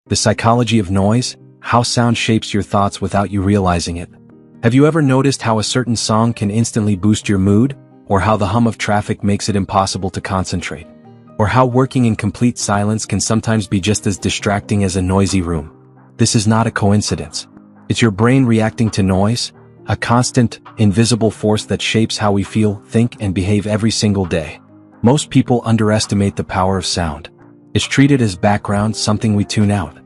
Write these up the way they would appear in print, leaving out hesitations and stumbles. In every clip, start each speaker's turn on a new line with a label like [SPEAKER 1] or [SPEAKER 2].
[SPEAKER 1] The psychology of noise, how sound shapes your thoughts without you realizing it. Have you ever noticed how a certain song can instantly boost your mood, or how the hum of traffic makes it impossible to concentrate? Or how working in complete silence can sometimes be just as distracting as a noisy room? This is not a coincidence. It's your brain reacting to noise, a constant, invisible force that shapes how we feel, think, and behave every single day. Most people underestimate the power of sound. It's treated as background, something we tune out.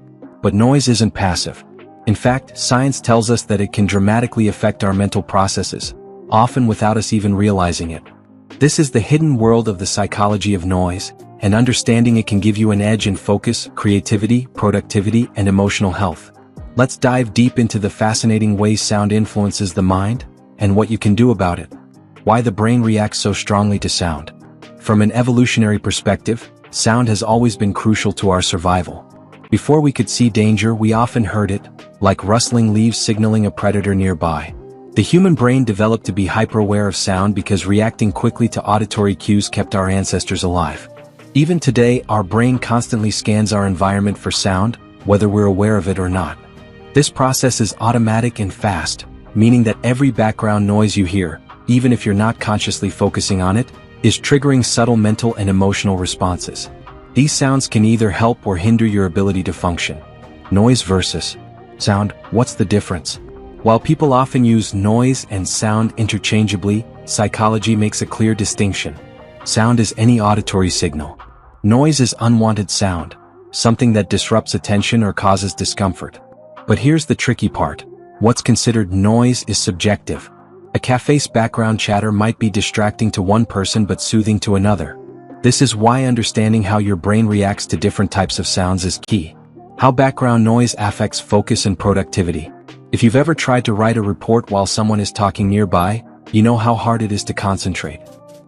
[SPEAKER 1] But noise isn't passive. In fact, science tells us that it can dramatically affect our mental processes, often without us even realizing it. This is the hidden world of the psychology of noise, and understanding it can give you an edge in focus, creativity, productivity, and emotional health. Let's dive deep into the fascinating ways sound influences the mind, and what you can do about it. Why the brain reacts so strongly to sound. From an evolutionary perspective, sound has always been crucial to our survival. Before we could see danger, we often heard it, like rustling leaves signaling a predator nearby. The human brain developed to be hyper-aware of sound because reacting quickly to auditory cues kept our ancestors alive. Even today, our brain constantly scans our environment for sound, whether we're aware of it or not. This process is automatic and fast, meaning that every background noise you hear, even if you're not consciously focusing on it, is triggering subtle mental and emotional responses. These sounds can either help or hinder your ability to function. Noise versus sound, what's the difference? While people often use noise and sound interchangeably, psychology makes a clear distinction. Sound is any auditory signal. Noise is unwanted sound, something that disrupts attention or causes discomfort. But here's the tricky part. What's considered noise is subjective. A cafe's background chatter might be distracting to one person but soothing to another. This is why understanding how your brain reacts to different types of sounds is key. How background noise affects focus and productivity. If you've ever tried to write a report while someone is talking nearby, you know how hard it is to concentrate.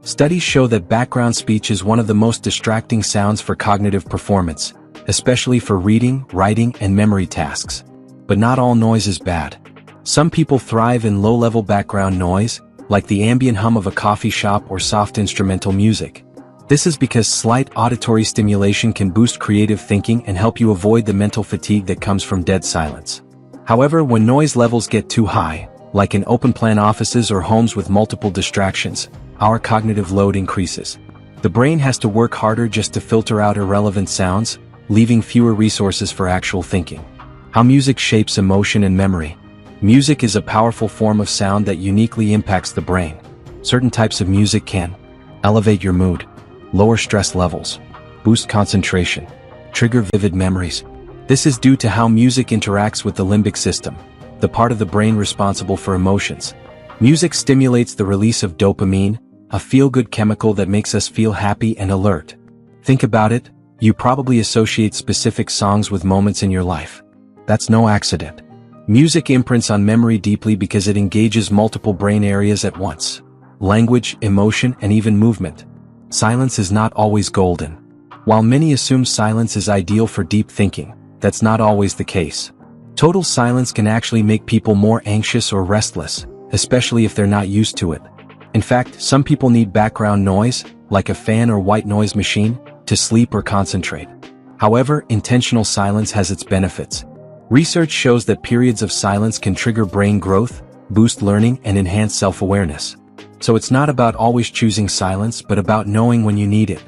[SPEAKER 1] Studies show that background speech is one of the most distracting sounds for cognitive performance, especially for reading, writing, and memory tasks. But not all noise is bad. Some people thrive in low-level background noise, like the ambient hum of a coffee shop or soft instrumental music. This is because slight auditory stimulation can boost creative thinking and help you avoid the mental fatigue that comes from dead silence. However, when noise levels get too high, like in open-plan offices or homes with multiple distractions, our cognitive load increases. The brain has to work harder just to filter out irrelevant sounds, leaving fewer resources for actual thinking. How music shapes emotion and memory. Music is a powerful form of sound that uniquely impacts the brain. Certain types of music can elevate your mood, lower stress levels, boost concentration, trigger vivid memories. This is due to how music interacts with the limbic system, the part of the brain responsible for emotions. Music stimulates the release of dopamine, a feel-good chemical that makes us feel happy and alert. Think about it, you probably associate specific songs with moments in your life. That's no accident. Music imprints on memory deeply because it engages multiple brain areas at once. Language, emotion, and even movement. Silence is not always golden. While many assume silence is ideal for deep thinking, that's not always the case. Total silence can actually make people more anxious or restless, especially if they're not used to it. In fact, some people need background noise, like a fan or white noise machine, to sleep or concentrate. However, intentional silence has its benefits. Research shows that periods of silence can trigger brain growth, boost learning, and enhance self-awareness. So it's not about always choosing silence, but about knowing when you need it.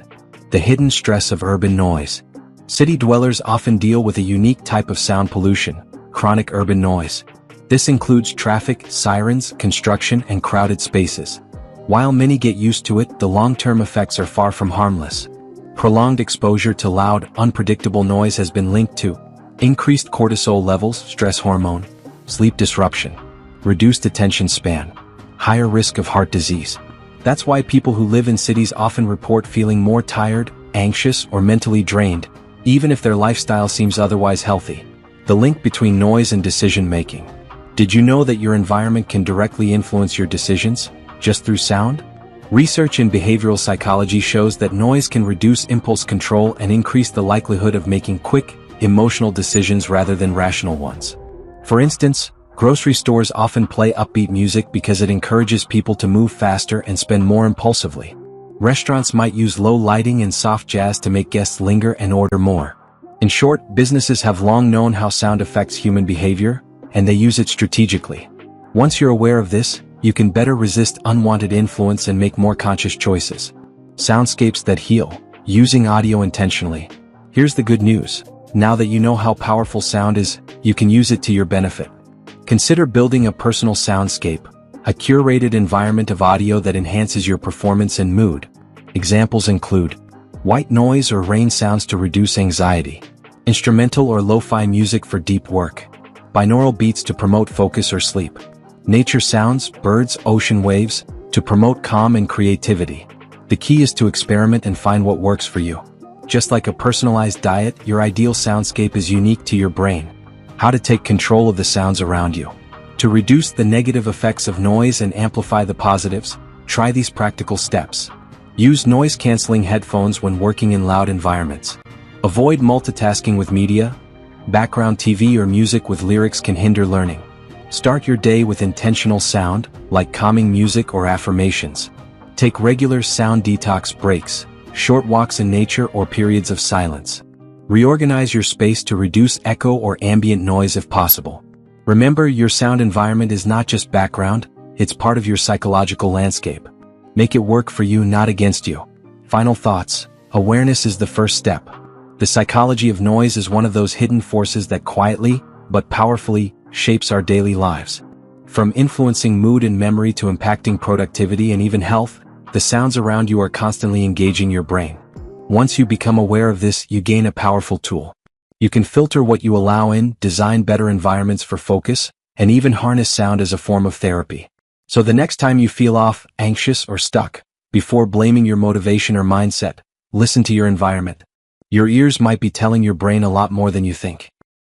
[SPEAKER 1] The hidden stress of urban noise. City dwellers often deal with a unique type of sound pollution, chronic urban noise. This includes traffic, sirens, construction, and crowded spaces. While many get used to it, the long-term effects are far from harmless. Prolonged exposure to loud, unpredictable noise has been linked to increased cortisol levels, stress hormone, sleep disruption, reduced attention span, higher risk of heart disease. That's why people who live in cities often report feeling more tired, anxious, or mentally drained, even if their lifestyle seems otherwise healthy. The link between noise and decision-making. Did you know that your environment can directly influence your decisions, just through sound? Research in behavioral psychology shows that noise can reduce impulse control and increase the likelihood of making quick, emotional decisions rather than rational ones. For instance, grocery stores often play upbeat music because it encourages people to move faster and spend more impulsively. Restaurants might use low lighting and soft jazz to make guests linger and order more. In short, businesses have long known how sound affects human behavior, and they use it strategically. Once you're aware of this, you can better resist unwanted influence and make more conscious choices. Soundscapes that heal, using audio intentionally. Here's the good news. Now that you know how powerful sound is, you can use it to your benefit. Consider building a personal soundscape, a curated environment of audio that enhances your performance and mood. Examples include white noise or rain sounds to reduce anxiety, instrumental or lo-fi music for deep work, binaural beats to promote focus or sleep, nature sounds, birds, ocean waves, to promote calm and creativity. The key is to experiment and find what works for you. Just like a personalized diet, your ideal soundscape is unique to your brain. How to take control of the sounds around you. To reduce the negative effects of noise and amplify the positives, try these practical steps. Use noise-canceling headphones when working in loud environments. Avoid multitasking with media. Background TV or music with lyrics can hinder learning. Start your day with intentional sound, like calming music or affirmations. Take regular sound detox breaks, short walks in nature or periods of silence. Reorganize your space to reduce echo or ambient noise if possible. Remember, your sound environment is not just background, it's part of your psychological landscape. Make it work for you, not against you. Final thoughts. Awareness is the first step. The psychology of noise is one of those hidden forces that quietly, but powerfully, shapes our daily lives. From influencing mood and memory to impacting productivity and even health, the sounds around you are constantly engaging your brain. Once you become aware of this, you gain a powerful tool. You can filter what you allow in, design better environments for focus, and even harness sound as a form of therapy. So the next time you feel off, anxious, or stuck, before blaming your motivation or mindset, listen to your environment. Your ears might be telling your brain a lot more than you think.